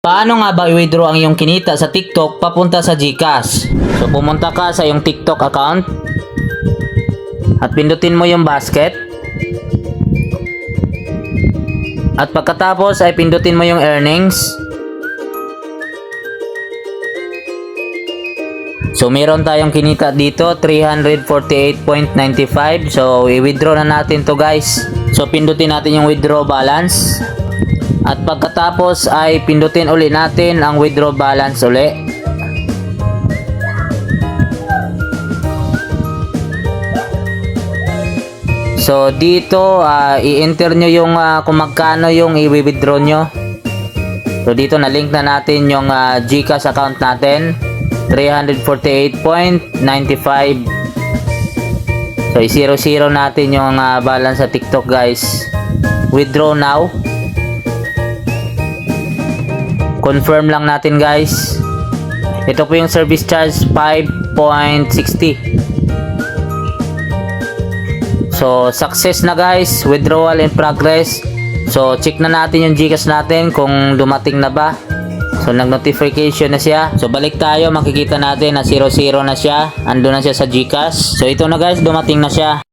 Paano nga ba i-withdraw ang iyong kinita sa TikTok papunta sa GCash? So pumunta ka sa iyong TikTok account at pindutin mo yung basket. At pagkatapos ay pindutin mo yung earnings. So meron tayong kinita dito 348.95. So i-withdraw na natin to guys. So pindutin natin yung withdraw balance. At pagkatapos ay pindutin uli natin ang withdraw balance uli. So dito i-enter nyo yung kung magkano yung i-withdraw nyo. So dito na link na natin yung GCash account natin 348.95. So i-0 natin yung balance sa TikTok guys. Withdraw now. Confirm lang natin guys. Ito po yung service charge 5.60. So success na guys, withdrawal in progress. So check na natin yung GCash natin kung dumating na ba. So nag-notification na siya. So balik tayo, makikita natin na 00 na siya. Ando na siya sa GCash. So ito na guys, dumating na siya.